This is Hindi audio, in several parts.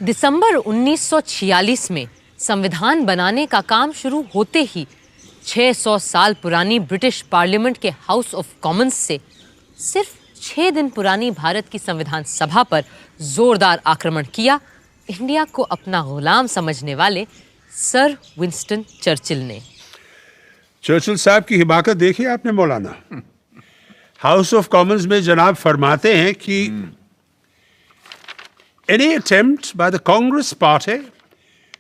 दिसंबर 1946 में संविधान बनाने का काम शुरू होते ही 600 साल पुरानी ब्रिटिश पार्लियामेंट के हाउस ऑफ कॉमन्स से सिर्फ 6 दिन पुरानी भारत की संविधान सभा पर जोरदार आक्रमण किया इंडिया को अपना गुलाम समझने वाले सर विंस्टन चर्चिल ने। चर्चिल साहब की हिमाकत देखी आपने मौलाना। हाउस ऑफ कॉमन्स में जनाब फरमाते हैं कि any attempt by the Congress Party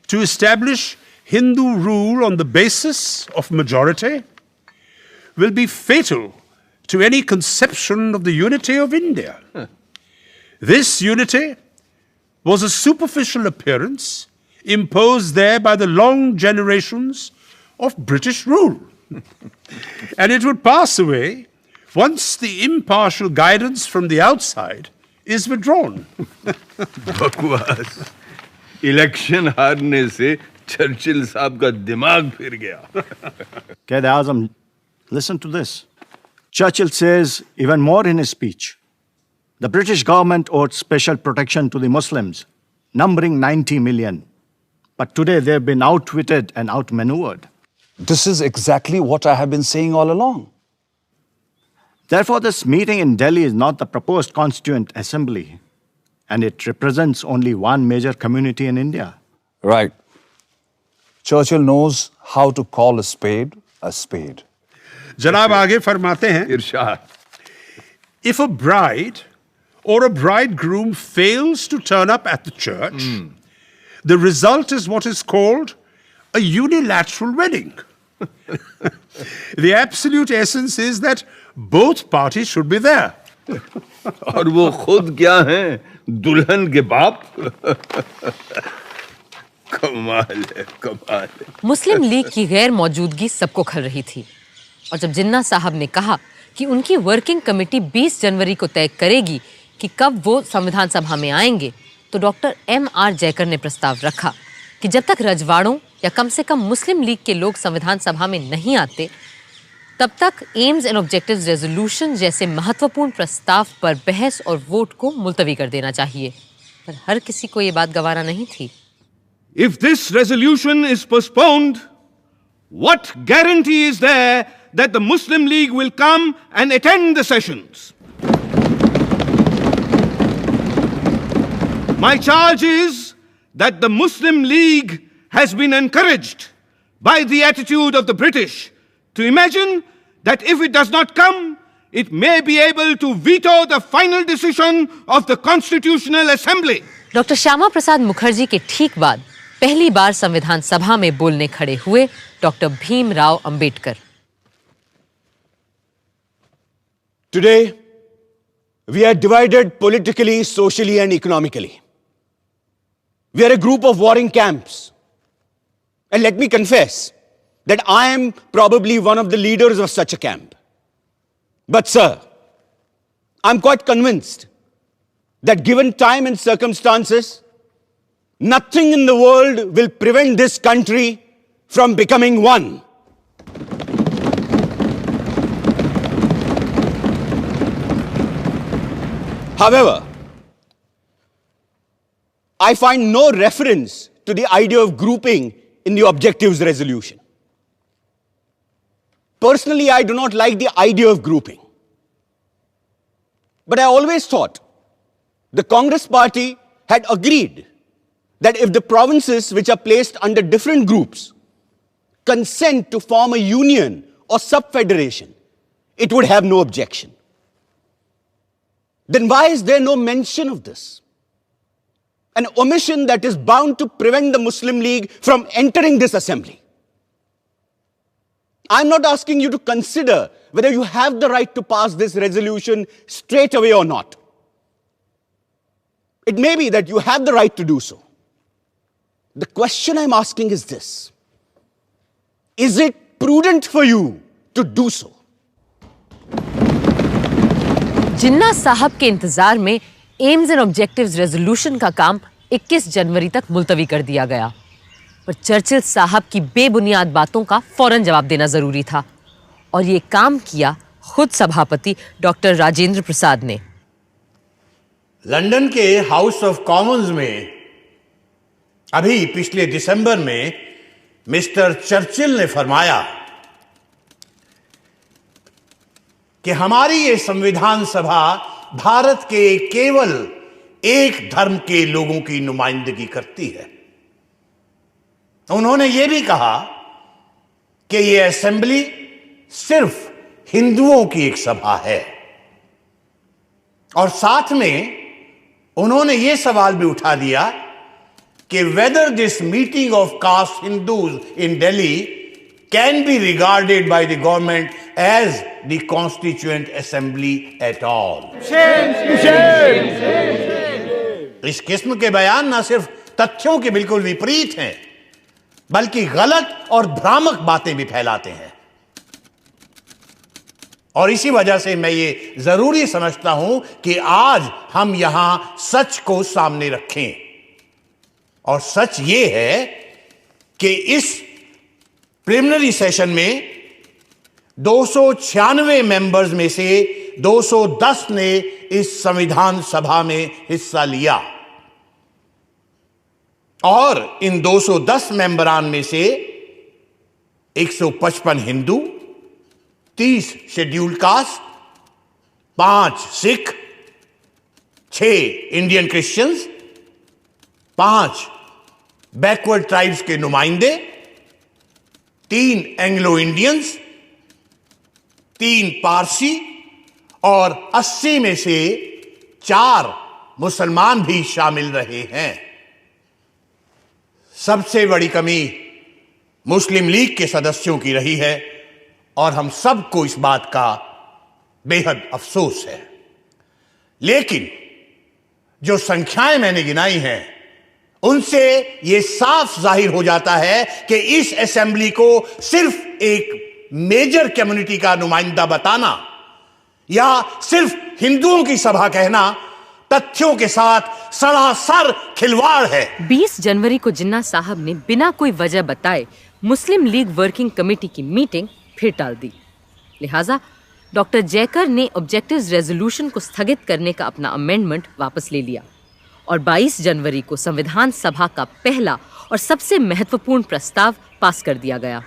to establish Hindu rule on the basis of majority will be fatal to any conception of the unity of India. This unity was a superficial appearance imposed there by the long generations of British rule. And it would pass away once the impartial guidance from the outside is withdrawn. बकवास। इलेक्शन हारने से चर्चिल साहब का दिमाग फिर गया। Quaid-e-Azam, listen to this. Churchill says even more in his speech. The British government owed special protection to the Muslims, numbering 90 million. But today they've been outwitted and outmaneuvered. This is exactly what I have been saying all along. Therefore, this meeting in Delhi is not the proposed Constituent Assembly, and it represents only one major community in India. Right. Churchill knows how to call a spade a spade. जनाब आगे फरमाते हैं, इरशाद। If a bride or a bridegroom fails to turn up at the church, the result is what is called a unilateral wedding. The absolute essence is that both parties should be there. और वो खुद क्या हैं? दुल्हन के बाप। कमाल है, कमाल है। मुस्लिम लीग की गैर मौजूदगी सबको खल रही थी और जब जिन्ना साहब ने कहा कि उनकी वर्किंग कमेटी 20 जनवरी को तय करेगी कि कब वो संविधान सभा में आएंगे, तो डॉक्टर M.R. जयकर ने प्रस्ताव रखा कि जब तक रजवाड़ों या कम से कम मुस्लिम लीग के लोग संविधान सभा में नहीं आते, तब तक एम्स एंड ऑब्जेक्टिव्स रेजोल्यूशन जैसे महत्वपूर्ण प्रस्ताव पर बहस और वोट को मुलतवी कर देना चाहिए। पर हर किसी को ये बात गवारा नहीं थी। If this resolution is postponed, what guarantee is there that the Muslim League will come and attend the sessions? My charge is that the Muslim League has been encouraged by the attitude of the British to imagine that if it does not come, it may be able to veto the final decision of the Constitutional Assembly. Doctor Shyama Prasad Mukherjee के ठीक बाद पहली बार संविधान सभा में बोलने खड़े हुए doctor Bhimrao Ambedkar. Today, we are divided politically, socially, and economically. We are a group of warring camps. And let me confess that I am probably one of the leaders of such a camp. But sir, I'm quite convinced that given time and circumstances, nothing in the world will prevent this country from becoming one. However, I find no reference to the idea of grouping in the objectives resolution. Personally, I do not like the idea of grouping. But I always thought the Congress Party had agreed that if the provinces which are placed under different groups consent to form a union or sub-federation, it would have no objection. Then why is there no mention of this? An omission that is bound to prevent the Muslim League from entering this assembly. I'm not asking you to consider whether you have the right to pass this resolution straight away or not. It may be that you have the right to do so. The question I'm asking is this: is it prudent for you to do so? जिन्ना साहब के इंतजार में एम्स एंड ऑब्जेक्टिव्स रेजोल्यूशन का काम 21 जनवरी तक मुलतवी कर दिया गया, पर चर्चिल साहब की बेबुनियाद बातों का फौरन जवाब देना जरूरी था और ये काम किया खुद सभापति डॉक्टर राजेंद्र प्रसाद ने। लंदन के हाउस ऑफ कॉमन्स में अभी पिछले दिसंबर में मिस्टर चर्चिल ने फरमाया कि हमारी ये संविधान सभा भारत के केवल एक धर्म के लोगों की नुमाइंदगी करती है। उन्होंने ये भी कहा कि ये असेंबली सिर्फ हिंदुओं की एक सभा है, और साथ में उन्होंने ये सवाल भी उठा दिया कि whether this meeting of caste Hindus in Delhi can be regarded by the government as the constituent assembly at all. इस किस्म के बयान न सिर्फ तथ्यों के बिल्कुल विपरीत हैं, बल्कि गलत और भ्रामक बातें भी फैलाते हैं। और इसी वजह से मैं ये जरूरी समझता हूं कि आज हम यहां सच को सामने रखें। और सच ये है कि इस प्रिलिमिनरी सेशन में 296 मेंबर्स में से 210 ने इस संविधान सभा में हिस्सा लिया, और इन 210 मेंबरान में से 155 Hindu, 30 scheduled caste, 5 Sikh, 6 Indian Christians, 5 backward tribes के नुमाइंदे, 3 एंग्लो इंडियंस, 3 पारसी, और 80 में से 4 मुसलमान भी शामिल रहे हैं। सबसे बड़ी कमी मुस्लिम लीग के सदस्यों की रही है, और हम सबको इस बात का बेहद अफसोस है। लेकिन जो संख्याएं मैंने गिनाई हैं, उनसे यह साफ जाहिर हो जाता है कि इस असेंबली को सिर्फ एक मेजर कम्युनिटी का नुमाइंदा बताना या सिर्फ हिंदुओं की सभा कहना तथ्यों के साथ सरासर खिलवाड़ है। 20 जनवरी को जिन्ना साहब ने बिना कोई वजह बताए मुस्लिम लीग वर्किंग कमेटी की मीटिंग फिर टाल दी। लिहाजा डॉक्टर जयकर ने ऑब्जेक्टिव्स रेजोल्यूशन को स्थगित करने का अपना अमेंडमेंट वापस ले लिया, और 22 जनवरी को संविधान सभा का पहला और सबसे महत्वपूर्ण प्रस्ताव पास कर दिया गया।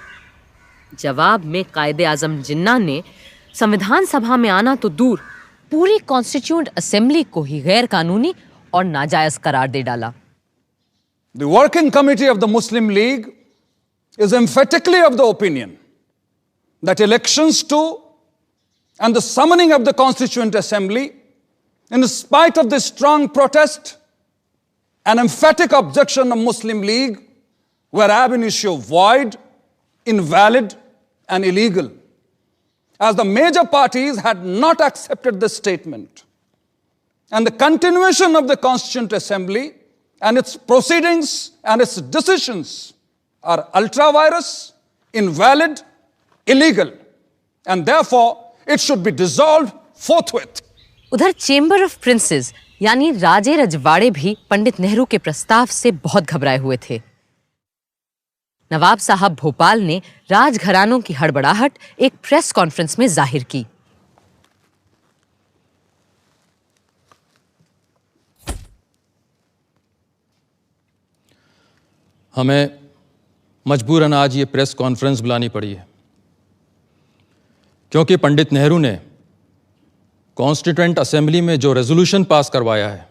जवाब में कायदे आजम जिन्ना ने संविधान सभा में आना तो दूर, पूरी कॉन्स्टिट्यूएंट असेंबली को ही गैर कानूनी और नाजायज करार दे डाला। The working committee of the Muslim League is emphatically of the opinion that elections to and the summoning of the Constituent Assembly, in spite of the strong protest and emphatic objection of Muslim League, were ab initio void, invalid, and illegal, as the major parties had not accepted the statement. And the continuation of the Constituent Assembly and its proceedings and its decisions are ultra-virus, invalid, illegal, and therefore it should be dissolved forthwith. उधर चेंबर ऑफ प्रिंसेस यानी राजे रजवाड़े भी पंडित नेहरू के प्रस्ताव से बहुत घबराए हुए थे। नवाब साहब भोपाल ने राजघरानों की हड़बड़ाहट एक प्रेस कॉन्फ्रेंस में जाहिर की। हमें मजबूरन आज ये प्रेस कॉन्फ्रेंस बुलानी पड़ी है, क्योंकि पंडित नेहरू ने कॉन्स्टिट्यूएंट असेंबली में जो रेजोल्यूशन पास करवाया है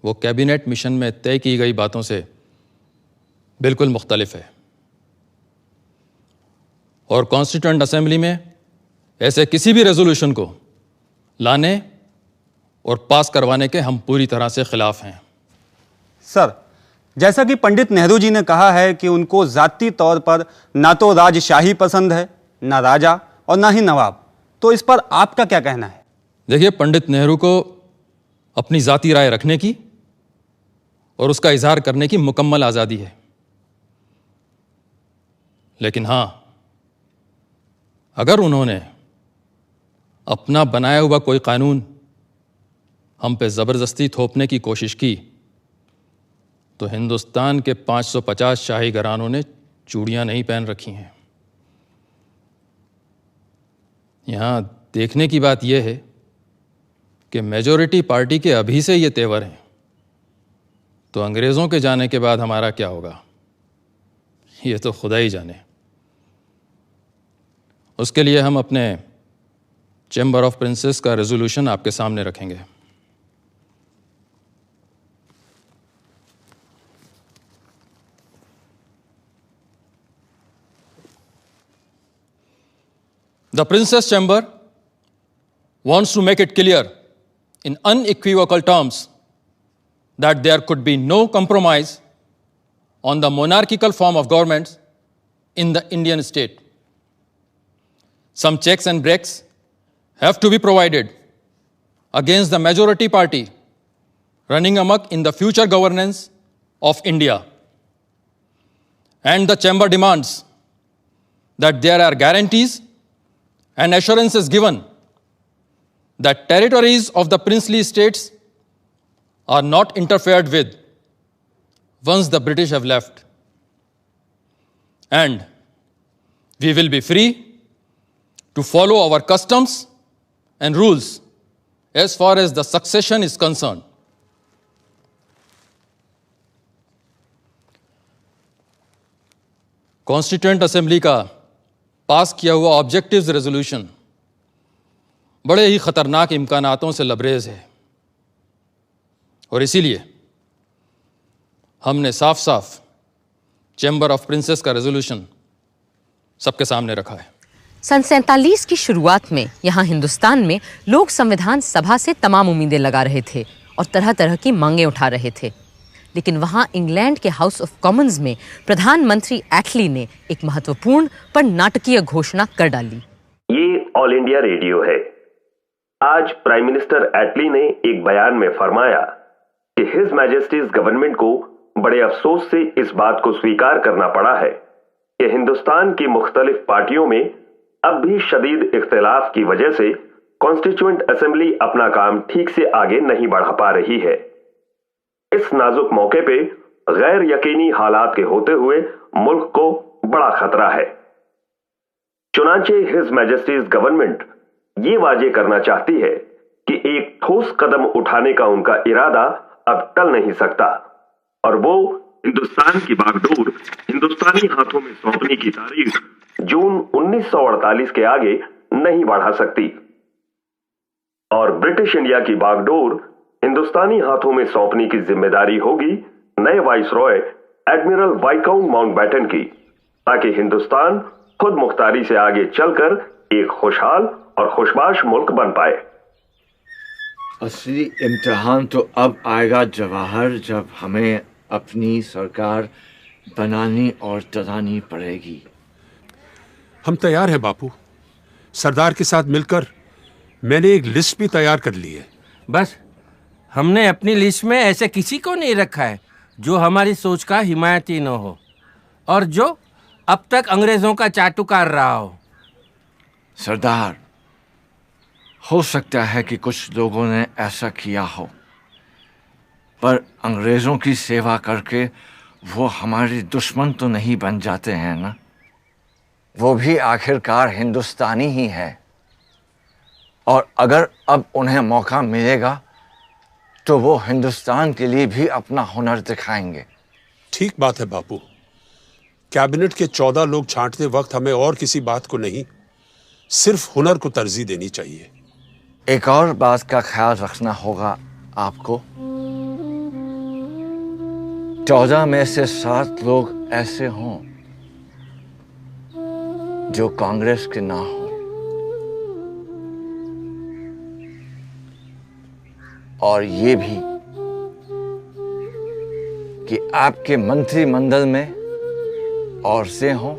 वो कैबिनेट मिशन में तय की गई बातों से बिल्कुल मुख्तलिफ है, और कॉन्स्टिट्यूएंट असेंबली में ऐसे किसी भी रेजोल्यूशन को लाने और पास करवाने के हम पूरी तरह से खिलाफ हैं। सर, जैसा कि पंडित नेहरू जी ने कहा है कि उनको ज़ाती तौर पर ना तो राजशाही पसंद है, ना राजा और ना ही नवाब, तो इस पर आपका क्या कहना है? देखिए, पंडित नेहरू को अपनी ज़ाती राय रखने की और उसका इजहार करने की मुकम्मल आज़ादी है, लेकिन हाँ, अगर उन्होंने अपना बनाया हुआ कोई कानून हम पे ज़बरदस्ती थोपने की कोशिश की तो हिंदुस्तान के 550 शाही घरानों ने चूड़ियां नहीं पहन रखी हैं। यहाँ देखने की बात यह है कि मेजॉरिटी पार्टी के अभी से ये तेवर हैं तो अंग्रेज़ों के जाने के बाद हमारा क्या होगा, ये तो खुदा ही जाने। उसके लिए हम अपने चैम्बर ऑफ प्रिंसेस का रेजोल्यूशन आपके सामने रखेंगे। The Princess Chamber wants to make it clear in unequivocal terms that there could be no compromise on the monarchical form of government in the Indian state. Some checks and breaks have to be provided against the majority party running amok in the future governance of India. And the chamber demands that there are guarantees and assurances given that territories of the princely states are not interfered with once the British have left. And we will be free to follow our customs and rules as far as the succession is concerned. Constituent assembly का पास किया हुआ ऑब्जेक्टिव्स रेजोल्यूशन बड़े ही खतरनाक इम्कानातों से लबरेज है और इसीलिए हमने साफ साफ चैम्बर ऑफ प्रिंसेस का रेजोल्यूशन सबके सामने रखा है। सन 47 की शुरुआत में यहाँ हिंदुस्तान में लोग संविधान सभा से तमाम उम्मीदें लगा रहे थे और तरह तरह की मांगें उठा रहे थे, लेकिन वहाँ इंग्लैंड के हाउस ऑफ कॉमन्स में प्रधानमंत्री एटली ने एक महत्वपूर्ण पर नाटकीय घोषणा कर डाली। ये ऑल इंडिया रेडियो है। आज प्राइम मिनिस्टर एटली ने एक बयान में फरमाया कि हिज मैजेस्टीज गवर्नमेंट को बड़े अफसोस से इस बात को स्वीकार करना पड़ा है कि हिंदुस्तान की मुख्तलिफ पार्टियों में अब भी शदीद इख्तिलाफ की वजह से कॉन्स्टिट्यूएंट असेंबली अपना काम ठीक से आगे नहीं बढ़ा पा रही है। इस नाजुक मौके पे गैर यकीनी हालात के होते हुए मुल्क को बड़ा खतरा है। चुनांचे हिज मैजेस्टीज गवर्नमेंट ये वाजे करना चाहती है कि एक ठोस कदम उठाने का उनका इरादा अब टल नहीं सकता और वो हिंदुस्तान की बागडोर हिंदुस्तानी हाथों में सौंपने की तारीख जून 1948 के आगे नहीं बढ़ा सकती और ब्रिटिश इंडिया की बागडोर हिंदुस्तानी हाथों में सौंपने की जिम्मेदारी होगी नए वाइसरॉय एडमिरल वाइकाउंट माउंटबेटन की, ताकि हिंदुस्तान खुद मुख्तारी से आगे चलकर एक खुशहाल और खुशबाश मुल्क बन पाए। असली इम्तिहान तो अब आएगा जवाहर, जब हमें अपनी सरकार बनानी और चलानी पड़ेगी। हम तैयार हैं बापू। सरदार के साथ मिलकर मैंने एक लिस्ट भी तैयार कर ली है। बस हमने अपनी लिस्ट में ऐसे किसी को नहीं रखा है जो हमारी सोच का हिमायती न हो और जो अब तक अंग्रेजों का चाटुकार रहा हो। सरदार, हो सकता है कि कुछ लोगों ने ऐसा किया हो, पर अंग्रेजों की सेवा करके वो हमारे दुश्मन तो नहीं बन जाते हैं ना। वो भी आखिरकार हिंदुस्तानी ही है और अगर अब उन्हें मौका मिलेगा तो वो हिंदुस्तान के लिए भी अपना हुनर दिखाएंगे। ठीक बात है बापू। कैबिनेट के 14 लोग छांटते वक्त हमें और किसी बात को नहीं, सिर्फ हुनर को तरजीह देनी चाहिए। एक और बात का ख्याल रखना होगा आपको। 14 में से 7 लोग ऐसे हों जो कांग्रेस के ना हो और ये भी कि आपके मंत्रिमंडल में औरतें हों,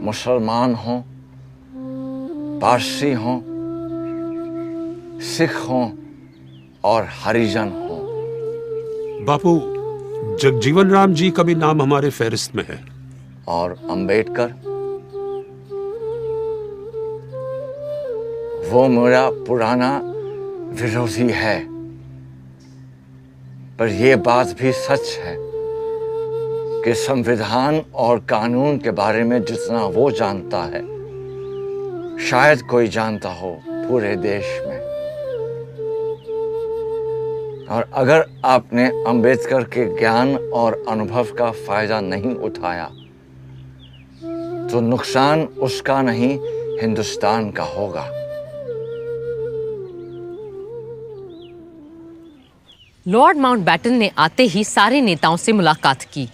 मुसलमान हों, पारसी हों, सिख हों और हरिजन हों। बापू, जगजीवन राम जी का भी नाम हमारे फहरिस्त में है। और अंबेडकर, वो मेरा पुराना विरोधी है, पर यह बात भी सच है कि संविधान और कानून के बारे में जितना वो जानता है शायद कोई जानता हो पूरे देश में। और अगर आपने अंबेडकर के ज्ञान और अनुभव का फायदा नहीं उठाया तो नुकसान उसका नहीं हिंदुस्तान का होगा। लॉर्ड माउंटबैटन ने आते ही सारे नेताओं से मुलाकात की।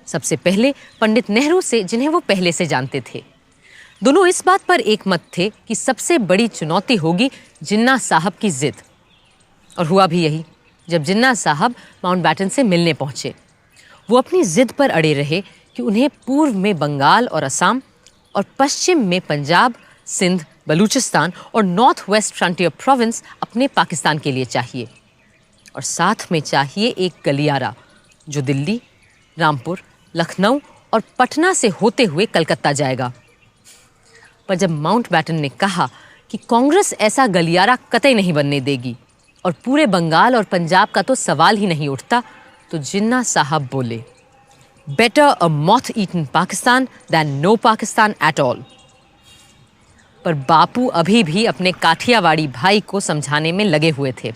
सबसे पहले पंडित नेहरू से, जिन्हें वो पहले से जानते थे। दोनों इस बात पर एक मत थे कि सबसे बड़ी चुनौती होगी जिन्ना साहब की जिद। और हुआ भी यही। जब जिन्ना साहब माउंटबैटन से मिलने पहुंचे, वो अपनी जिद पर अड़े रहे कि उन्हें पूर्व में बंगाल और असम और पश्चिम में पंजाब, सिंध, बलूचिस्तान और नॉर्थ वेस्ट फ्रंटियर प्रोविंस अपने पाकिस्तान के लिए चाहिए। और साथ में चाहिए एक गलियारा जो दिल्ली, रामपुर, लखनऊ और पटना से होते हुए कलकत्ता जाएगा। पर जब माउंटबैटन ने कहा कि कांग्रेस ऐसा गलियारा कतई नहीं बनने देगी और पूरे बंगाल और पंजाब का तो सवाल ही नहीं उठता, तो जिन्ना साहब बोले, better a moth eaten Pakistan than no Pakistan at all. पर बापू अभी भी अपने काठियावाड़ी भाई को समझाने में लगे हुए थे।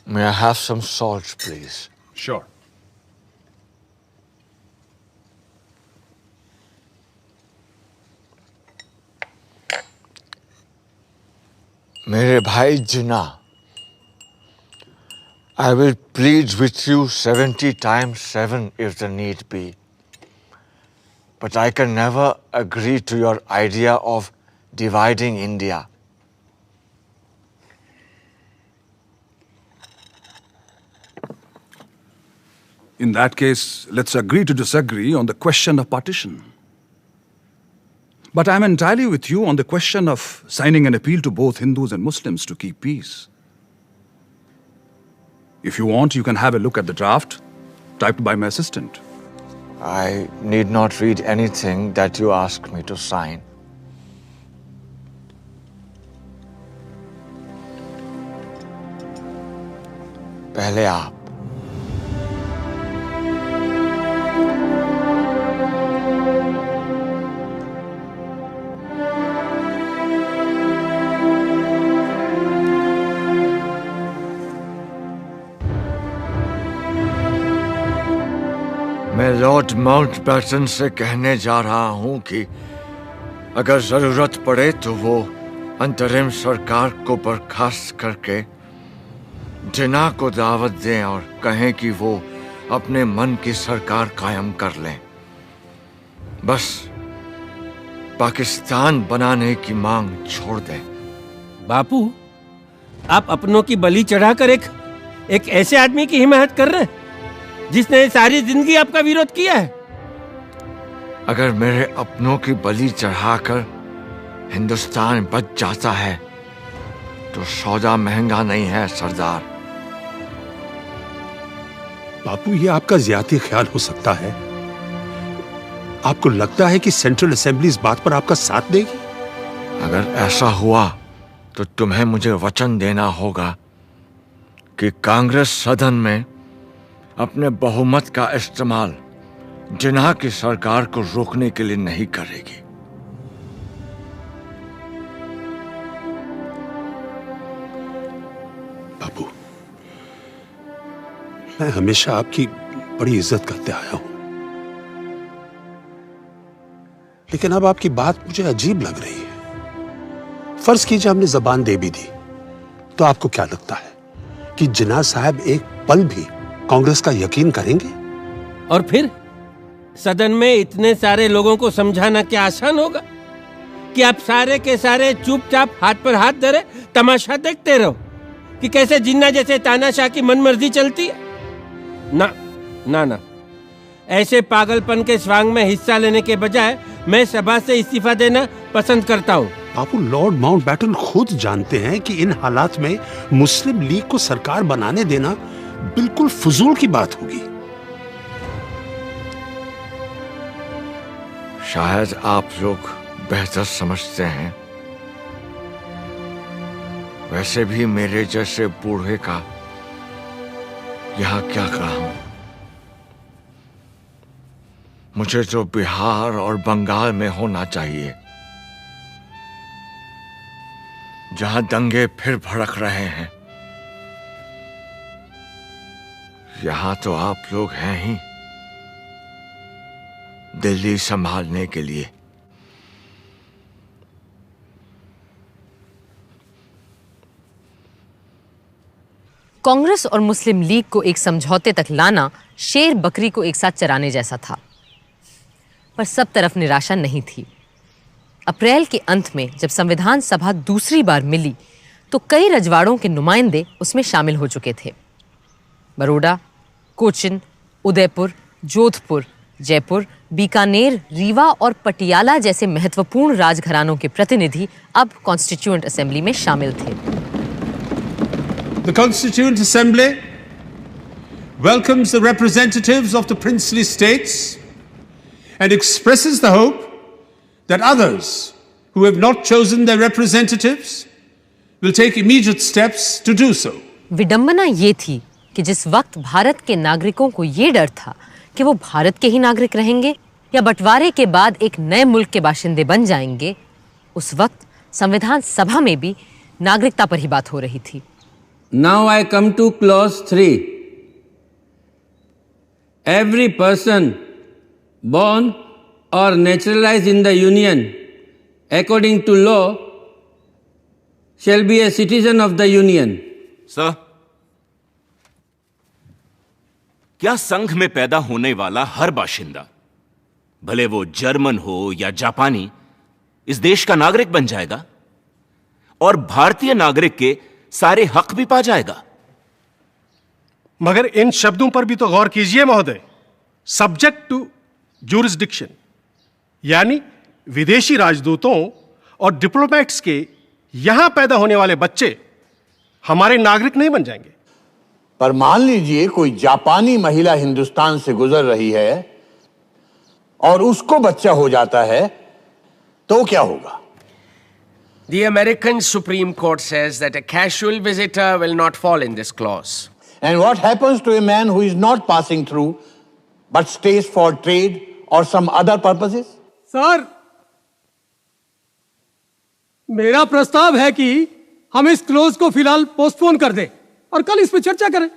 May I have some salt, please? Sure. मेरे भाई जिन्ना, I will plead with you 70 times 7 if the need be. But I can never agree to your idea of dividing India. In that case, let's agree to disagree on the question of partition. But I'm entirely with you on the question of signing an appeal to both Hindus and Muslims to keep peace. If you want, you can have a look at the draft typed by my assistant. I need not read anything that you ask me to sign. पहले आप। मैं लॉर्ड माउंटबैटन से कहने जा रहा हूं कि अगर जरूरत पड़े तो वो अंतरिम सरकार को बर्खास्त करके जिन्ना को दावत दें और कहें कि वो अपने मन की सरकार कायम कर लें। बस पाकिस्तान बनाने की मांग छोड़ दें। बापू, आप अपनों की बलि चढ़ाकर एक ऐसे आदमी की हिमायत कर रहे हैं जिसने सारी जिंदगी आपका विरोध किया है। अगर मेरे अपनों की बलि चढ़ाकर हिंदुस्तान बच जाता है तो सौदा महंगा नहीं है सरदार। बापू, ये आपका ज्यादा ख्याल हो सकता है। आपको लगता है कि सेंट्रल असेंबली इस बात पर आपका साथ देगी? अगर ऐसा हुआ तो तुम्हें मुझे वचन देना होगा कि कांग्रेस सदन में अपने बहुमत का इस्तेमाल जिन्ना की सरकार को रोकने के लिए नहीं करेगी। बापू, मैं हमेशा आपकी बड़ी इज्जत करते आया हूं, लेकिन अब आपकी बात मुझे अजीब लग रही है। फर्ज कीजिए हमने जबान दे भी दी, तो आपको क्या लगता है कि जिन्ना साहब एक पल भी कांग्रेस का यकीन करेंगे? और फिर सदन में इतने सारे लोगों को समझाना क्या आसान होगा कि आप सारे के सारे चुपचाप हाथ पर हाथ धरे तमाशा देखते रहो कि कैसे जिन्ना जैसे तानाशाह की मनमर्जी चलती है? ना ना ना, ऐसे पागलपन के स्वांग में हिस्सा लेने के बजाय मैं सभा से इस्तीफा देना पसंद करता हूँ। बापू, लॉर्ड माउंटबैटन खुद जानते हैं कि इन हालात में मुस्लिम लीग को सरकार बनाने देना बिल्कुल फजूल की बात होगी। शायद आप लोग बेहतर समझते हैं। वैसे भी मेरे जैसे बूढ़े का यहाँ क्या काम? मुझे तो बिहार और बंगाल में होना चाहिए। जहां दंगे फिर भड़क रहे हैं, यहां तो आप लोग हैं ही दिल्ली संभालने के लिए। कांग्रेस और मुस्लिम लीग को एक समझौते तक लाना शेर बकरी को एक साथ चराने जैसा था, पर सब तरफ निराशा नहीं थी। अप्रैल के अंत में जब संविधान सभा दूसरी बार मिली तो कई रजवाड़ों के नुमाइंदे उसमें शामिल हो चुके थे। बरोडा, कोचिन, उदयपुर, जोधपुर, जयपुर, बीकानेर, रीवा और पटियाला जैसे महत्वपूर्ण राजघरानों के प्रतिनिधि अब कॉन्स्टिट्यूएंट असेंबली में शामिल थे। The Constituent Assembly welcomes the representatives of the princely states and expresses the hope that others who have not chosen their representatives will take immediate steps to do so. विडंबना ये थी कि जिस वक्त भारत के नागरिकों को ये डर था कि वो भारत के ही नागरिक रहेंगे या बंटवारे के बाद एक नए मुल्क के बाशिंदे बन जाएंगे, उस वक्त संविधान सभा में भी नागरिकता पर ही बात हो रही थी। Now I come to clause 3. Every person born or naturalized in the Union according to law shall be a citizen of the Union. Sir, क्या संघ में पैदा होने वाला हर बाशिंदा, भले वो जर्मन हो या जापानी, इस देश का नागरिक बन जाएगा और भारतीय नागरिक के सारे हक भी पा जाएगा? मगर इन शब्दों पर भी तो गौर कीजिए महोदय। सब्जेक्ट टू ज्यूरिसडिक्शन, यानी विदेशी राजदूतों और डिप्लोमेट्स के यहां पैदा होने वाले बच्चे हमारे नागरिक नहीं बन जाएंगे। पर मान लीजिए कोई जापानी महिला हिंदुस्तान से गुजर रही है और उसको बच्चा हो जाता है, तो क्या होगा? The American Supreme Court says that a casual visitor will not fall in this clause. And what happens to a man who is not passing through but stays for trade or some other purposes? Sir, मेरा प्रस्ताव है कि हम इस क्लोज को फिलहाल पोस्टपोन कर दें और कल इस पर चर्चा करें।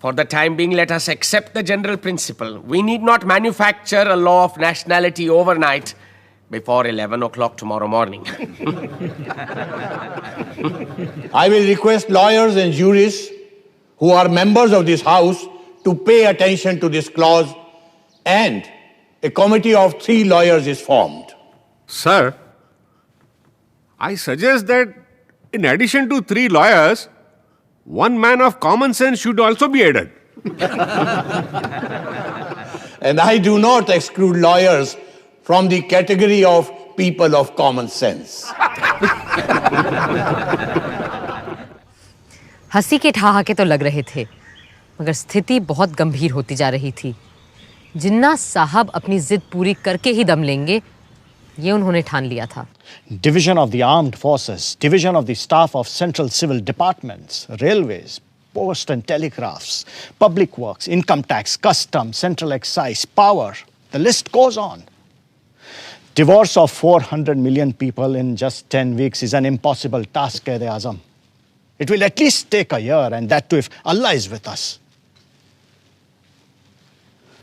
For the time being, let us accept the general principle. We need not manufacture a law of nationality overnight before 11 o'clock tomorrow morning. I will request lawyers and jurists who are members of this house to pay attention to this clause, and a committee of 3 lawyers is formed. Sir, I suggest that in addition to 3 lawyers, 1 man of common sense should also be added. And I do not exclude lawyers from the category of people of common sense. हंसी के ठहाके तो लग रहे थे, मगर स्थिति बहुत गंभीर होती जा रही थी। जिन्ना साहब अपनी जिद पूरी करके ही दम लेंगे, ये उन्होंने ठान लिया था। Division of the armed forces, division of the staff of central civil departments, railways, post and telegraphs, public works, income tax, customs, central excise, power. The list goes on. Divorce of 400 million people in just 10 weeks is an impossible task, Quaid-e-Azam. It will at least take a year, and that too if Allah is with us.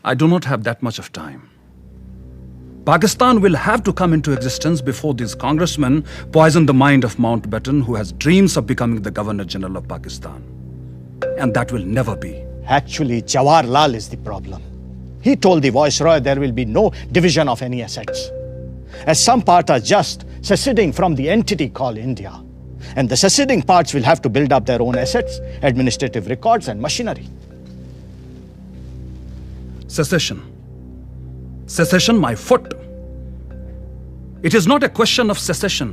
I do not have that much of time. Pakistan will have to come into existence before these congressmen poison the mind of Mountbatten, who has dreams of becoming the Governor General of Pakistan. And that will never be. Actually, Jawaharlal is the problem. He told the Viceroy there will be no division of any assets, as some parts are just seceding from the entity called India. And the seceding parts will have to build up their own assets, administrative records, and machinery. Secession. Secession, my foot. It is not a question of secession.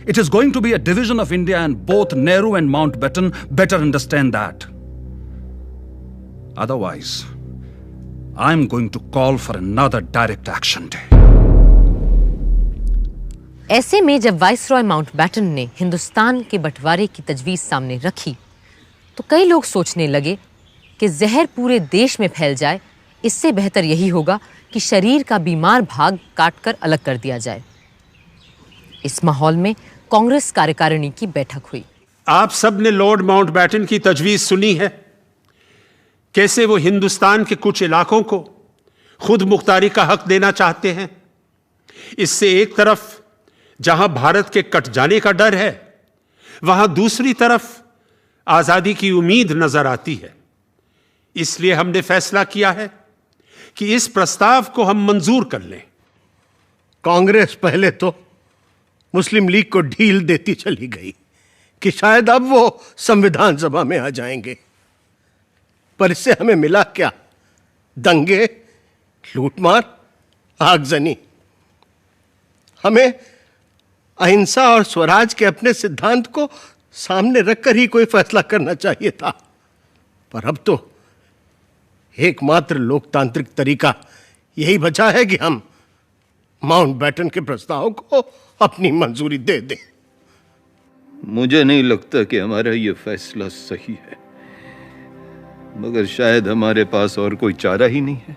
It is going to be a division of India, and both Nehru and Mountbatten better understand that. Otherwise, I'm going to call for another direct action day. ऐसे में जब वाइसरॉय माउंटबैटन ने हिंदुस्तान के बंटवारे की तजवीज़ सामने रखी, तो कई लोग सोचने लगे कि जहर पूरे देश में फैल जाए, इससे बेहतर यही होगा कि शरीर का बीमार भाग काटकर अलग कर दिया जाए। इस माहौल में कांग्रेस कार्यकारिणी की बैठक हुई। आप सब ने लॉर्ड माउंटबैटन की तजवीज सुनी है, कैसे वो हिंदुस्तान के कुछ इलाकों को खुद मुख्तारी का हक देना चाहते हैं। इससे एक तरफ जहां भारत के कट जाने का डर है, वहां दूसरी तरफ आजादी की उम्मीद नजर आती है। इसलिए हमने फैसला किया है कि इस प्रस्ताव को हम मंजूर कर लें। कांग्रेस पहले तो मुस्लिम लीग को ढील देती चली गई कि शायद अब वो संविधान सभा में आ जाएंगे, पर इससे हमें मिला क्या? दंगे, लूटमार, आगजनी। हमें अहिंसा और स्वराज के अपने सिद्धांत को सामने रखकर ही कोई फैसला करना चाहिए था, पर अब तो एकमात्र लोकतांत्रिक तरीका यही बचा है कि हम माउंटबैटन के प्रस्ताव को अपनी मंजूरी दे दें। मुझे नहीं लगता कि हमारा यह फैसला सही है, मगर शायद हमारे पास और कोई चारा ही नहीं है।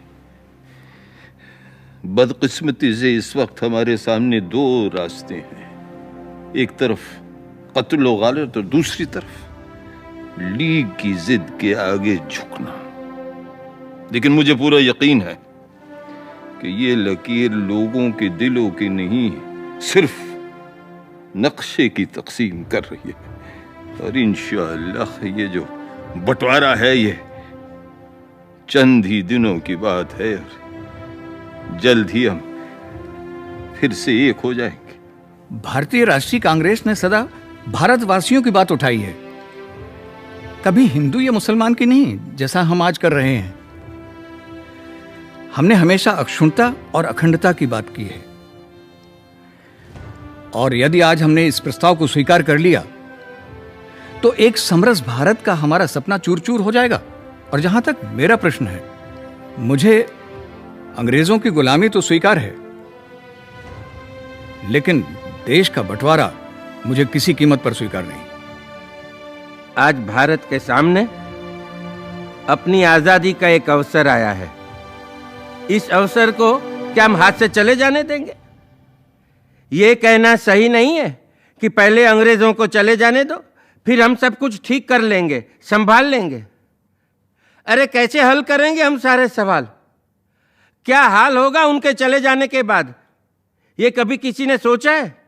बदकिस्मती से इस वक्त हमारे सामने दो रास्ते हैं, एक तरफ कत्ल व गालत और दूसरी तरफ लीग की जिद के आगे झुकना। लेकिन मुझे पूरा यकीन है कि ये लकीर लोगों के दिलों की नहीं, सिर्फ नक्शे की तकसीम कर रही है। और इंशाअल्लाह ये जो बंटवारा है ये चंद ही दिनों की बात है और जल्द ही हम फिर से एक हो जाएंगे। भारतीय राष्ट्रीय कांग्रेस ने सदा भारतवासियों की बात उठाई है, कभी हिंदू या मुसलमान की नहीं, जैसा हम आज कर रहे हैं। हमने हमेशा अक्षुण्णता और अखंडता की बात की है, और यदि आज हमने इस प्रस्ताव को स्वीकार कर लिया तो एक समरस भारत का हमारा सपना चूर चूर हो जाएगा। और जहां तक मेरा प्रश्न है, मुझे अंग्रेजों की गुलामी तो स्वीकार है, लेकिन देश का बंटवारा मुझे किसी कीमत पर स्वीकार नहीं। आज भारत के सामने अपनी आजादी का एक अवसर आया है। इस अवसर को क्या हम हाथ से चले जाने देंगे? ये कहना सही नहीं है कि पहले अंग्रेजों को चले जाने दो, फिर हम सब कुछ ठीक कर लेंगे, संभाल लेंगे। अरे कैसे हल करेंगे हम सारे सवाल? क्या हाल होगा उनके चले जाने के बाद? ये कभी किसी ने सोचा है?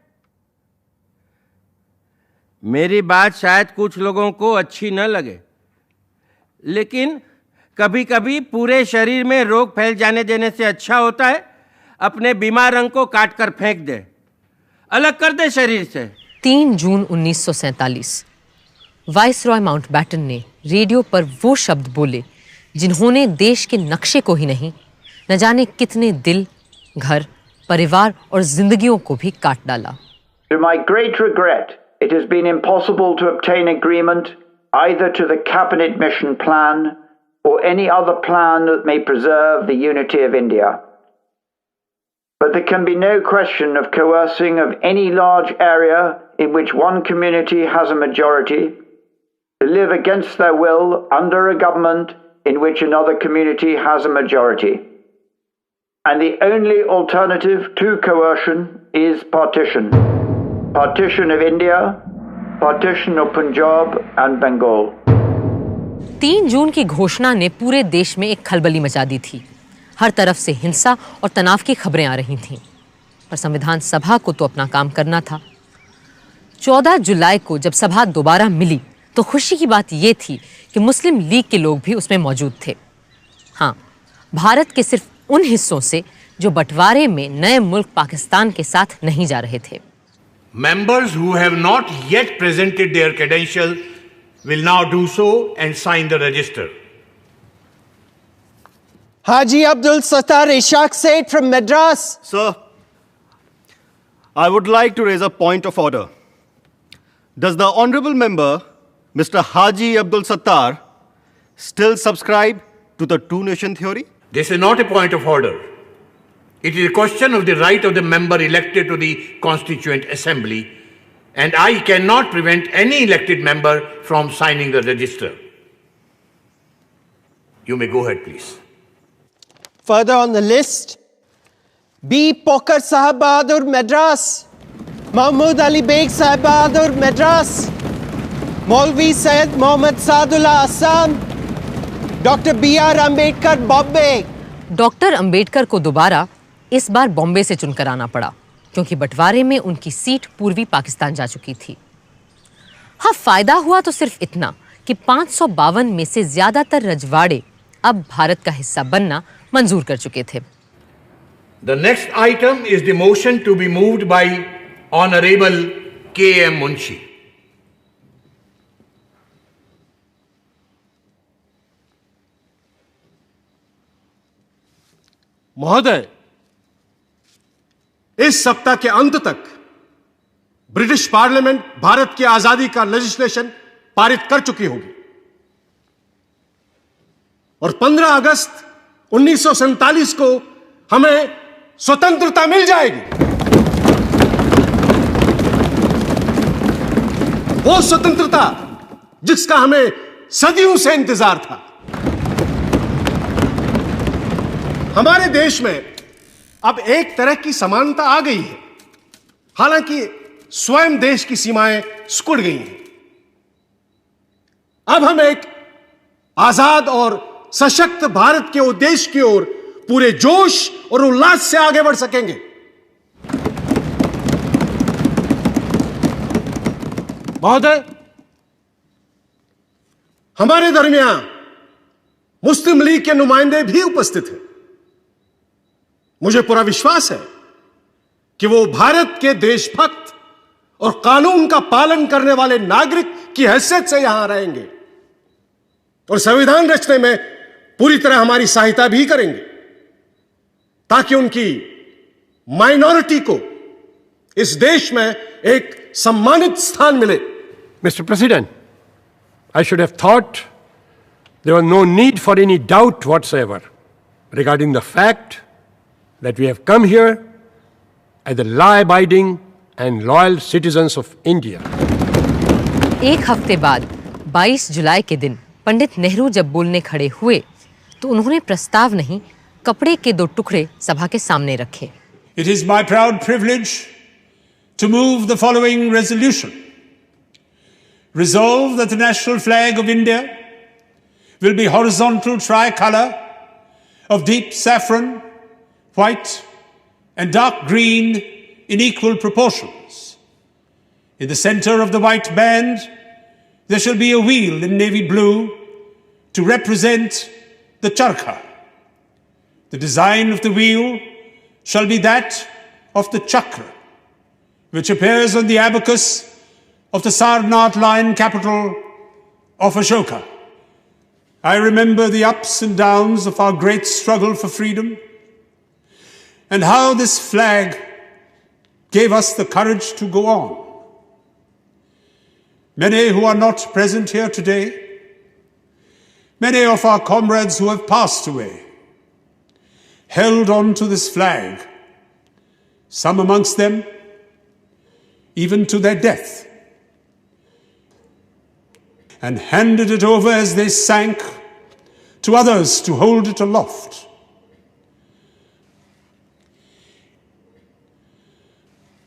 मेरी बात शायद कुछ लोगों को अच्छी न लगे, लेकिन कभी कभी पूरे शरीर में रोग फैल जाने देने से अच्छा होता है अपने बीमार अंग को काट कर फेंक दे, अलग कर दे शरीर से। 3 जून 1947 वाइसरॉय माउंटबैटन ने रेडियो पर वो शब्द बोले जिन्होंने देश के नक्शे को ही नहीं, न जाने कितने दिल, घर, परिवार और जिंदगियों को भी काट डाला। To my great regret, it has been impossible to obtain agreement either to the cabinet mission plan or any other plan that may preserve the unity of India. But there can be no question of coercing of any large area in which one community has a majority to live against their will under a government in which another community has a majority. And the only alternative to coercion is partition. Partition of India, partition of Punjab and Bengal. 3 जून की घोषणा ने पूरे देश में एक खलबली मचा दी थी। हर तरफ से हिंसा और तनाव की खबरें आ रही थीं, पर संविधान सभा को तो अपना काम करना था। 14 जुलाई को जब सभा दोबारा मिली तो खुशी की बात यह थी कि मुस्लिम लीग के लोग भी उसमें मौजूद थे। हाँ, भारत के सिर्फ उन हिस्सों से जो बंटवारे में नए मुल्क पाकिस्तान के साथ नहीं जा रहे थे। Members who have not yet presented their credentials will now do so and sign the register. Haji Abdul Sattar Ishaq Said from Madras. Sir, I would like to raise a point of order. Does the honorable member, Mr. Haji Abdul Sattar, still subscribe to the two-nation theory? This is not a point of order. It is a question of the right of the member elected to the Constituent Assembly, and I cannot prevent any elected member from signing the register. You may go ahead, please. Further on the list, B. Pokar Sahab Bahadur, Madras. Mahmood Ali Beg Sahib Bahadur Madras, Maulvi Syed Mohammad Saadullah Assam, Dr. B.R. Ambedkar Bombay. Doctor Ambedkar को दोबारा इस बार बॉम्बे से चुनकर आना पड़ा क्योंकि बंटवारे में उनकी सीट पूर्वी पाकिस्तान जा चुकी थी। हाँ, फायदा हुआ तो सिर्फ इतना कि 552 में से ज्यादातर रजवाड़े अब भारत का हिस्सा बनना मंजूर कर चुके थे। The next item is the motion to be moved by Honorable K.M. Munshi. महोदय, इस सप्ताह के अंत तक ब्रिटिश पार्लियामेंट भारत की आजादी का लेजिस्लेशन पारित कर चुकी होगी और 15 अगस्त 1947 को हमें स्वतंत्रता मिल जाएगी। वो स्वतंत्रता जिसका हमें सदियों से इंतजार था। हमारे देश में अब एक तरह की समानता आ गई है, हालांकि स्वयं देश की सीमाएं सिकुड़ गई हैं। अब हम एक आजाद और सशक्त भारत के उद्देश्य की ओर पूरे जोश और उल्लास से आगे बढ़ सकेंगे। महोदय, हमारे दरमियान मुस्लिम लीग के नुमाइंदे भी उपस्थित हैं। मुझे पूरा विश्वास है कि वो भारत के देशभक्त और कानून का पालन करने वाले नागरिक की हैसियत से यहां रहेंगे और संविधान रचने में पूरी तरह हमारी सहायता भी करेंगे ताकि उनकी माइनॉरिटी को इस देश में एक सम्मानित स्थान मिले। Mr. President, I should have thought there was no need for any doubt whatsoever regarding the fact that we have come here as the law-abiding and loyal citizens of India. एक हफ्ते बाद 22 जुलाई के दिन पंडित नेहरू जब बोलने खड़े हुए तो उन्होंने प्रस्ताव नहीं, कपड़े के 2 टुकड़े सभा के सामने रखे। It is my proud privilege to move the following resolution. Resolve that the national flag of India will be horizontal tricolor of deep saffron, white and dark green in equal proportions. In the center of the white band, there shall be a wheel in navy blue to represent the charkha. The design of the wheel shall be that of the chakra, which appears on the abacus of the Sarnath lion capital of Ashoka. I remember the ups and downs of our great struggle for freedom and how this flag gave us the courage to go on. Many who are not present here today, many of our comrades who have passed away, held on to this flag, some amongst them even to their death, and handed it over as they sank to others to hold it aloft.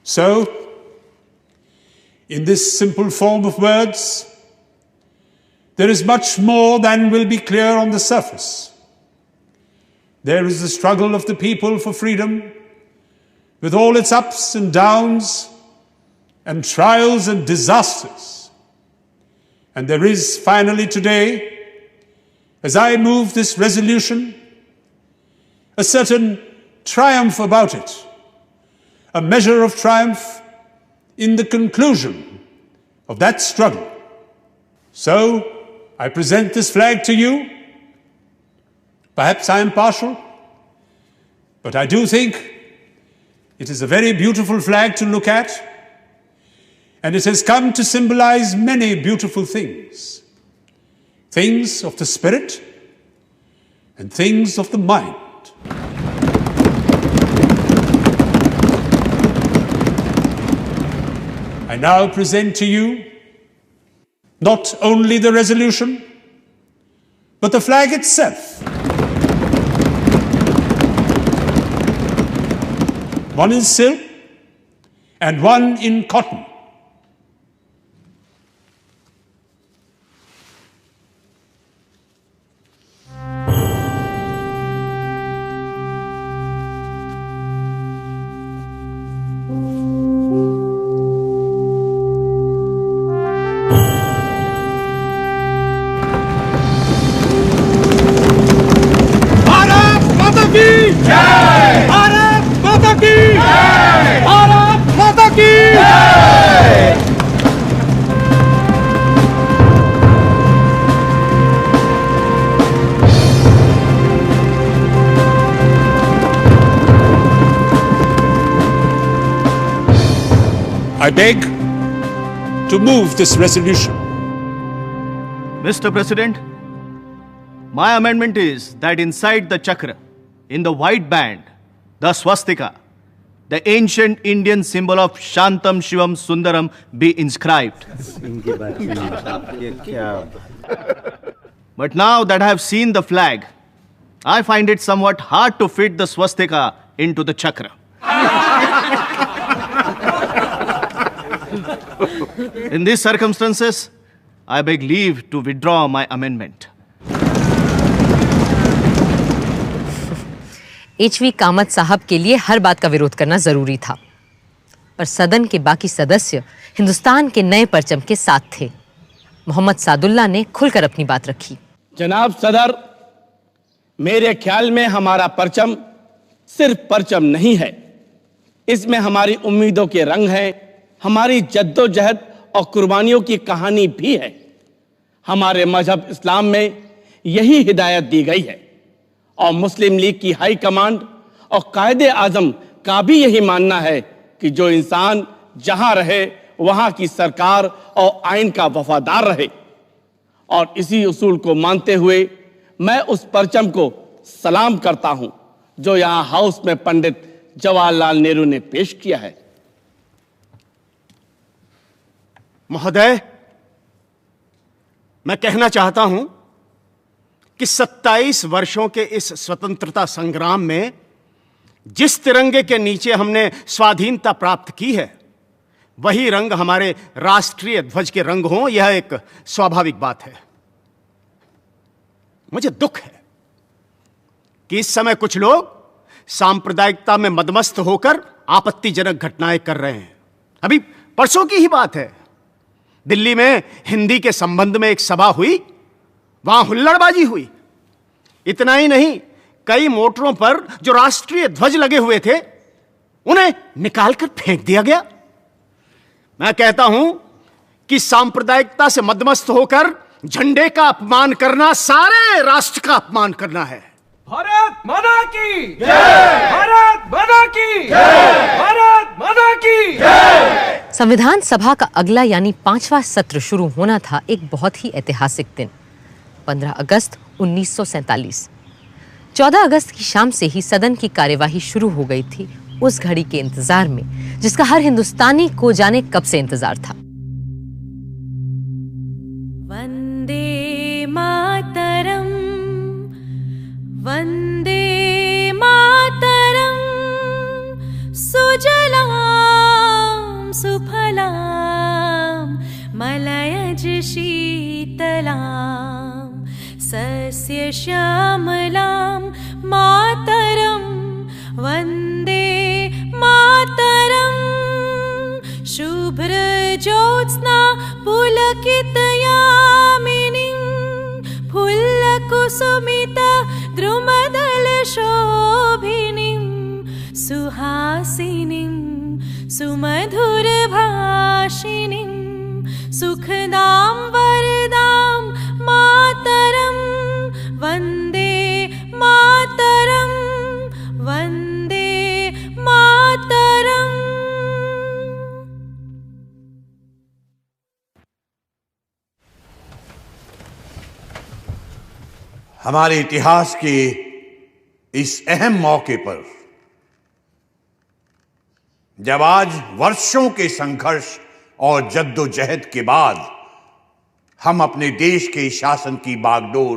So, in this simple form of words, there is much more than will be clear on the surface. There is the struggle of the people for freedom, with all its ups and downs, and trials and disasters. And there is finally today, as I move this resolution, a certain triumph about it. A measure of triumph in the conclusion of that struggle. So, I present this flag to you. Perhaps I am partial, but I do think it is a very beautiful flag to look at, and it has come to symbolize many beautiful things. Things of the spirit and things of the mind. I now present to you not only the resolution, but the flag itself. One is silk and one in cotton. Bharat माता की जय! भारत माता की जय! I beg to move this resolution. Mr. President, my amendment is that inside the chakra, in the white band, the swastika, the ancient Indian symbol of Shantam Shivam Sundaram, be inscribed. But now that I have seen the flag, I find it somewhat hard to fit the swastika into the chakra. In these circumstances, I beg leave to withdraw my amendment. HV Kamat साहब के लिए हर बात का विरोध करना जरूरी था, पर सदन के बाकी सदस्य हिंदुस्तान के नए परचम के साथ थे। मोहम्मद सादुल्ला ने खुलकर अपनी बात रखी। जनाब सदर, मेरे ख्याल में हमारा परचम सिर्फ परचम नहीं है, इसमें हमारी उम्मीदों के रंग हैं, हमारी जद्दोजहद और कुर्बानियों की कहानी भी है। हमारे मजहब इस्लाम में यही हिदायत दी गई है और मुस्लिम लीग की हाई कमांड और कायदे आजम का भी यही मानना है कि जो इंसान जहां रहे वहां की सरकार और आइन का वफादार रहे। और इसी उसूल को मानते हुए मैं उस परचम को सलाम करता हूं जो यहां हाउस में पंडित जवाहरलाल नेहरू ने पेश किया है। महोदय, मैं कहना चाहता हूं कि 27 वर्षों के इस स्वतंत्रता संग्राम में जिस तिरंगे के नीचे हमने स्वाधीनता प्राप्त की है, वही रंग हमारे राष्ट्रीय ध्वज के रंग हों, यह एक स्वाभाविक बात है। मुझे दुख है कि इस समय कुछ लोग सांप्रदायिकता में मदमस्त होकर आपत्तिजनक घटनाएं कर रहे हैं। अभी परसों की ही बात है, दिल्ली में हिंदी के संबंध में एक सभा हुई, वहां हुल्लड़बाजी हुई। इतना ही नहीं, कई मोटरों पर जो राष्ट्रीय ध्वज लगे हुए थे उन्हें निकालकर फेंक दिया गया। मैं कहता हूं कि सांप्रदायिकता से मदमस्त होकर झंडे का अपमान करना सारे राष्ट्र का अपमान करना है। भारत माता की जय! भारत माता की जय! भारत माता की जय! संविधान सभा का अगला यानी 5वां सत्र शुरू होना था एक बहुत ही ऐतिहासिक दिन, 15 अगस्त 1947। 14 अगस्त की शाम से ही सदन की कार्यवाही शुरू हो गई थी, उस घड़ी के इंतजार में जिसका हर हिंदुस्तानी को जाने कब से इंतजार था। वंदे मातरम, वंदे मातरम, सुजलाम सुफलाम मलयज शीतलाम सस्य श्यामलां मातरं वन्दे मातरं। शुभ्रज्योत्स्ना पुलकितयामिनीं फुल्लकुसुमित द्रुमदलशोभिनीं सुहासिनीं सुमधुरभाषिणीं सुखदां वरदां मातरं वन्दे मातरं वन्दे मातरं। हमारे इतिहास के इस अहम मौके पर जब आज वर्षों के संघर्ष और जद्दोजहद के बाद हम अपने देश के शासन की बागडोर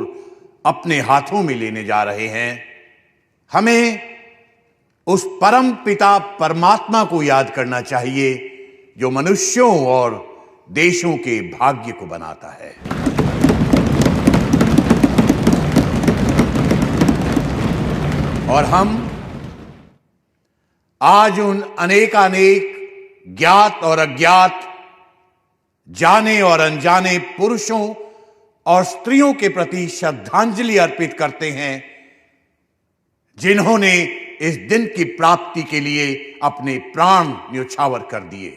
अपने हाथों में लेने जा रहे हैं, हमें उस परम पिता परमात्मा को याद करना चाहिए जो मनुष्यों और देशों के भाग्य को बनाता है। और हम आज उन अनेकानेक ज्ञात और अज्ञात, जाने और अनजाने पुरुषों और स्त्रियों के प्रति श्रद्धांजलि अर्पित करते हैं जिन्होंने इस दिन की प्राप्ति के लिए अपने प्राण न्योछावर कर दिए।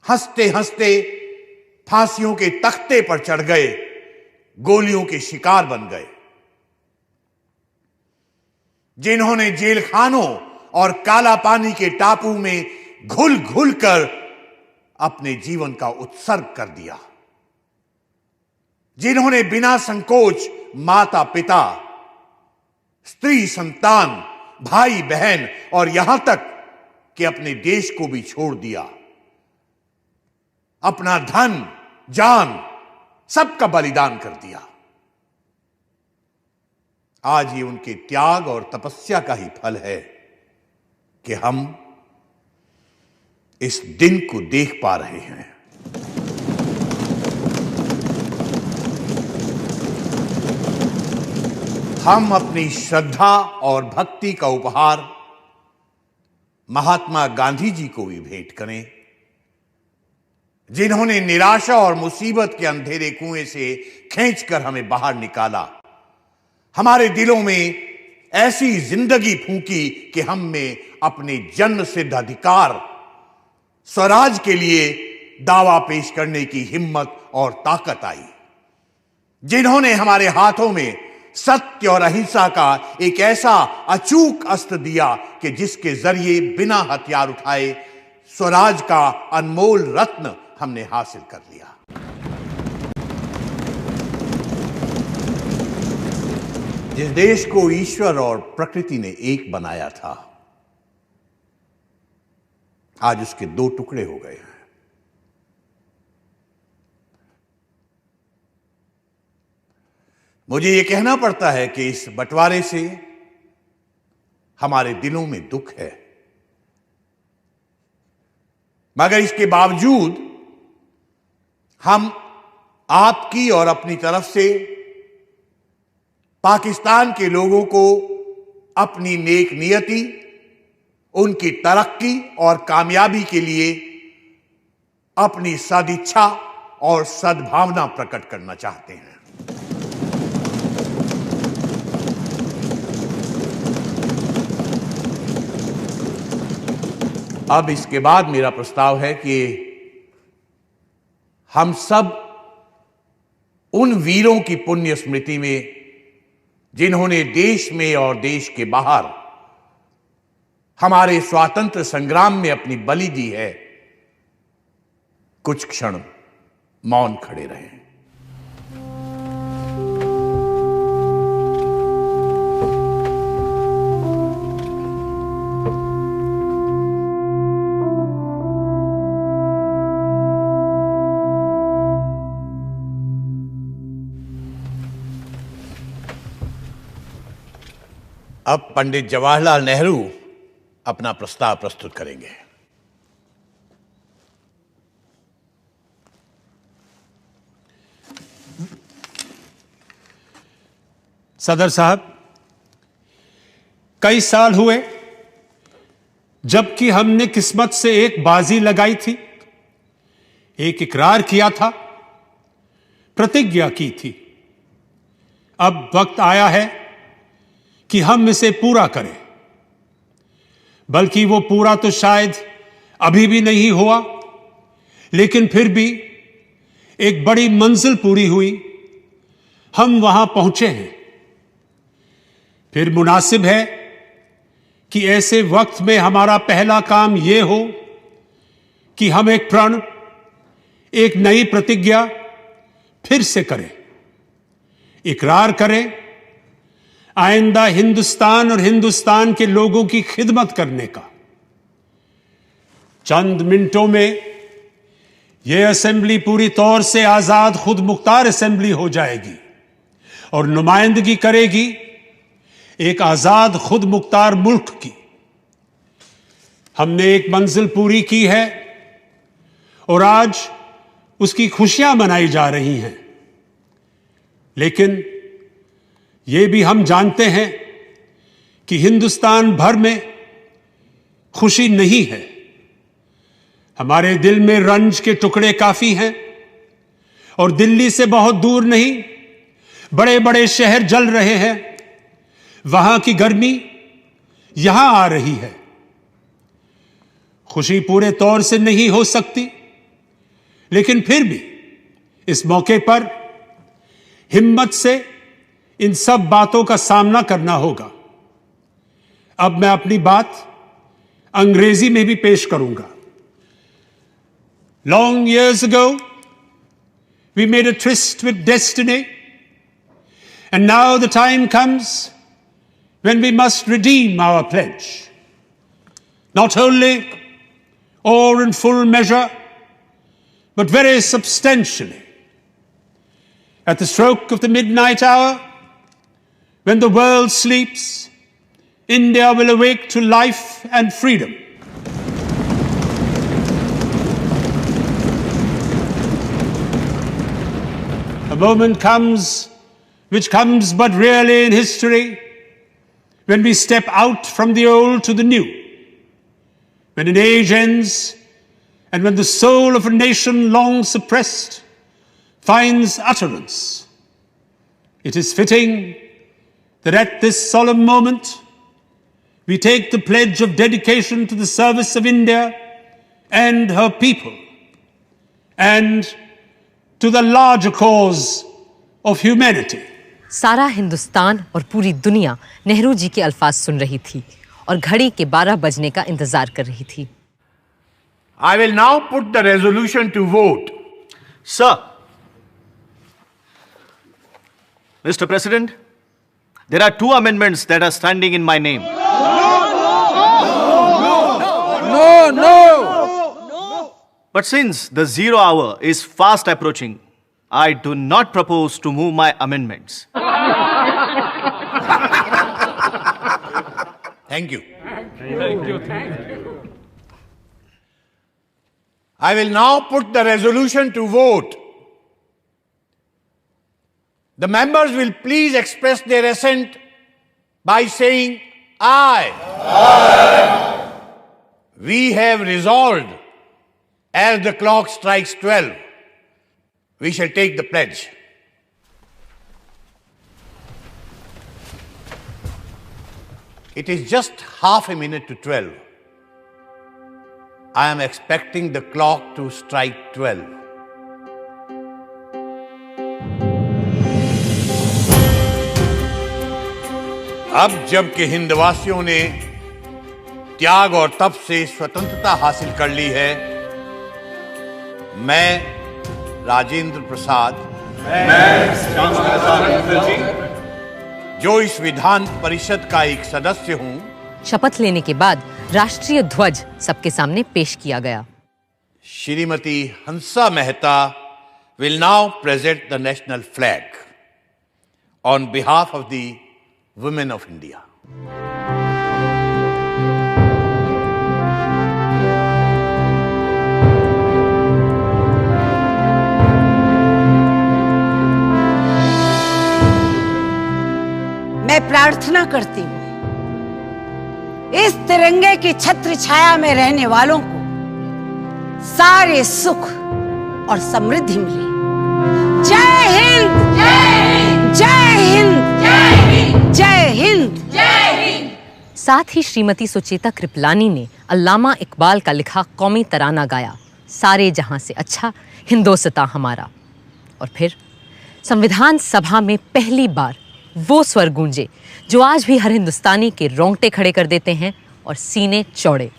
हंसते हंसते फांसियों के तख्ते पर चढ़ गए, गोलियों के शिकार बन गए। जिन्होंने जेल खानों और काला पानी के टापू में घुल घुल कर अपने जीवन का उत्सर्ग कर दिया। जिन्होंने बिना संकोच माता पिता, स्त्री संतान, भाई बहन और यहां तक कि अपने देश को भी छोड़ दिया। अपना धन, जान सबका बलिदान कर दिया। आज ये उनके त्याग और तपस्या का ही फल है कि हम इस दिन को देख पा रहे हैं। हम अपनी श्रद्धा और भक्ति का उपहार महात्मा गांधी जी को भी भेंट करें, जिन्होंने निराशा और मुसीबत के अंधेरे कुएं से खींचकर हमें बाहर निकाला। हमारे दिलों में ऐसी जिंदगी फूंकी कि हम में अपने जन्म सिद्ध अधिकार, स्वराज के लिए दावा पेश करने की हिम्मत और ताकत आई। जिन्होंने हमारे हाथों में सत्य और अहिंसा का एक ऐसा अचूक अस्त्र दिया कि जिसके जरिए बिना हथियार उठाए स्वराज का अनमोल रत्न हमने हासिल कर लिया। जिस देश को ईश्वर और प्रकृति ने एक बनाया था, आज उसके दो टुकड़े हो गए हैं। मुझे यह कहना पड़ता है कि इस बंटवारे से हमारे दिलों में दुख है, मगर इसके बावजूद हम आपकी और अपनी तरफ से पाकिस्तान के लोगों को अपनी नेक नियति, उनकी तरक्की और कामयाबी के लिए अपनी सदिच्छा और सद्भावना प्रकट करना चाहते हैं। अब इसके बाद मेरा प्रस्ताव है कि हम सब उन वीरों की पुण्य स्मृति में जिन्होंने देश में और देश के बाहर हमारे स्वातंत्र संग्राम में अपनी बलि दी है, कुछ क्षण मौन खड़े रहें। अब पंडित जवाहरलाल नेहरू अपना प्रस्ताव प्रस्तुत करेंगे। सदर साहब, कई साल हुए जबकि हमने किस्मत से एक बाजी लगाई थी, एक इकरार किया था, प्रतिज्ञा की थी। अब वक्त आया है कि हम इसे पूरा करें। बल्कि वो पूरा तो शायद अभी भी नहीं हुआ, लेकिन फिर भी एक बड़ी मंजिल पूरी हुई, हम वहां पहुंचे हैं। फिर मुनासिब है कि ऐसे वक्त में हमारा पहला काम यह हो कि हम एक प्रण, एक नई प्रतिज्ञा फिर से करें, इकरार करें आइंदा हिंदुस्तान और हिंदुस्तान के लोगों की खिदमत करने का। चंद मिनटों में यह असेंबली पूरी तौर से आजाद खुद मुख्तार असेंबली हो जाएगी और नुमाइंदगी करेगी एक आजाद खुद मुख्तार मुल्क की। हमने एक मंजिल पूरी की है और आज उसकी खुशियां मनाई जा रही हैं। लेकिन ये भी हम जानते हैं कि हिंदुस्तान भर में खुशी नहीं है। हमारे दिल में रंज के टुकड़े काफी हैं और दिल्ली से बहुत दूर नहीं, बड़े बड़े शहर जल रहे हैं। वहां की गर्मी यहां आ रही है। खुशी पूरे तौर से नहीं हो सकती, लेकिन फिर भी इस मौके पर हिम्मत से इन सब बातों का सामना करना होगा। अब मैं अपनी बात अंग्रेजी में भी पेश करूंगा। Long years ago, we made a tryst with destiny, and now the time comes when we must redeem our pledge. Not only or in full measure, but very substantially. At the stroke of the midnight hour, when the world sleeps, India will awake to life and freedom. A moment comes, which comes but rarely in history, when we step out from the old to the new, when an age ends, and when the soul of a nation long suppressed finds utterance. It is fitting that at this solemn moment, we take the pledge of dedication to the service of India and her people, and to the larger cause of humanity. सारा हिंदुस्तान और पूरी दुनिया नेहरू जी के अल्फाज सुन रही थी और घड़ी के 12 बजने का इंतजार कर रही थी। I will now put the resolution to vote. Sir, Mr. President, there are 2 amendments that are standing in my name. No! But since the 0 hour is fast approaching, I do not propose to move my amendments. Thank you. Thank you. I will now put the resolution to vote. The members will please express their assent by saying aye. Aye. We have resolved, as the clock strikes 12, we shall take the pledge. It is just half a minute to 12. I am expecting the clock to strike 12. अब जबकि हिंदवासियों ने त्याग और तप से स्वतंत्रता हासिल कर ली है, मैं राजेंद्र प्रसाद, जो इस विधान परिषद का एक सदस्य हूं, शपथ लेने के बाद राष्ट्रीय ध्वज सबके सामने पेश किया गया। Shrimati Hansa Mehta will now present the national flag on behalf of the women of India. मैं प्रार्थना करती हूँ इस तिरंगे की छत्र छाया में रहने वालों को सारे सुख और समृद्धि मिले। जय हिंद, जय हिंद, जय हिंद, जय हिंद, जय हिंद, जय हिंद। साथ ही श्रीमती सुचेता कृपलानी ने अल्लामा इकबाल का लिखा कौमी तराना गाया, सारे जहां से अच्छा हिंदोस्तां हमारा। और फिर संविधान सभा में पहली बार वो स्वर गूंजे जो आज भी हर हिंदुस्तानी के रोंगटे खड़े कर देते हैं और सीने चौड़े।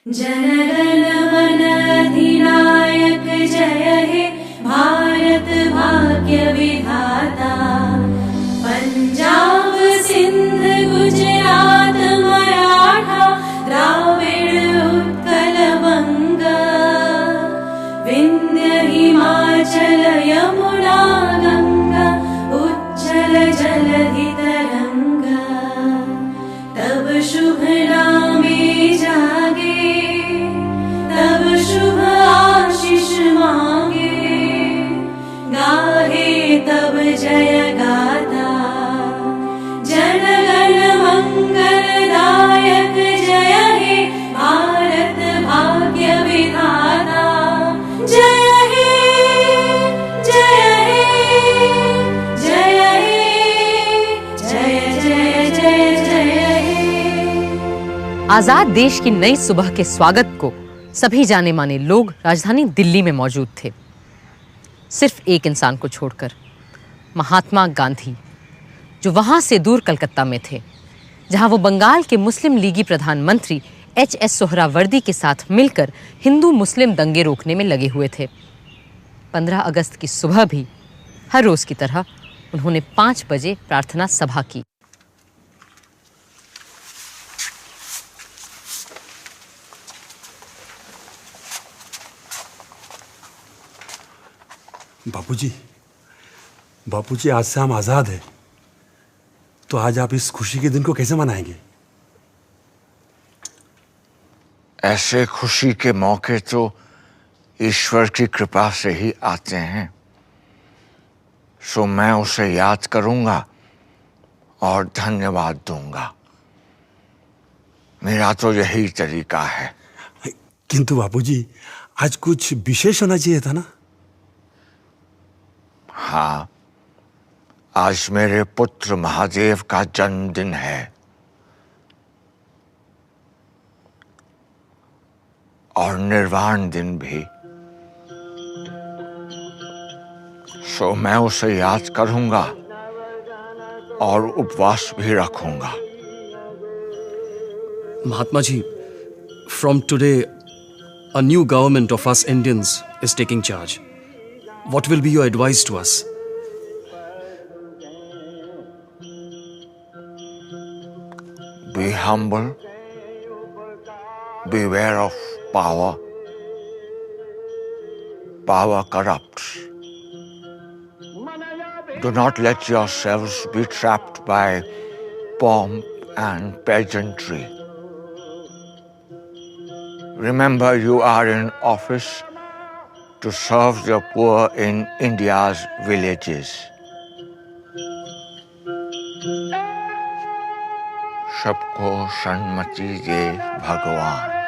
जनगण मन अधिनायक जय हे भारत भाग्य विधाता, पंजाब सिंध गुजरात मराठा द्राविड़ उत्कल बंगा, विंध्य हिमाचल यमुना गंगा उच्चल जलधि तरंगा। शुभ नामे जागे तब शुभ आशीष मांगे गाहे तब जय गाथा जन गण मंगलदायक जय हे भारत भाग्य विधाता जय हे जय हे जय हे जय जय जय जय हे। आजाद देश की नई सुबह के स्वागत को सभी जाने माने लोग राजधानी दिल्ली में मौजूद थे, सिर्फ एक इंसान को छोड़कर, महात्मा गांधी, जो वहां से दूर कलकत्ता में थे, जहां वो बंगाल के मुस्लिम लीगी प्रधानमंत्री एच.एस. सोहरावर्दी के साथ मिलकर हिंदू मुस्लिम दंगे रोकने में लगे हुए थे। 15 अगस्त की सुबह भी हर रोज की तरह उन्होंने 5 बजे प्रार्थना सभा की। बापूजी, आज से हम आजाद हैं। तो आज आप इस खुशी के दिन को कैसे मनाएंगे? ऐसे खुशी के मौके तो ईश्वर की कृपा से ही आते हैं, सो मैं उसे याद करूंगा और धन्यवाद दूंगा। मेरा तो यही तरीका है। किंतु बापूजी, आज कुछ विशेष होना चाहिए था ना? हाँ, आज मेरे पुत्र महादेव का जन्मदिन है और निर्वाण दिन भी, सो मैं उसे याद करूंगा और उपवास भी रखूंगा। Mahatma ji, from today, a new government of us Indians is taking charge. What will be your advice to us? Be humble, beware of power. Power corrupts. Do not let yourselves be trapped by pomp and pageantry. Remember, you are in office to serve the poor in India's villages. सबको सन्मति दे भगवान।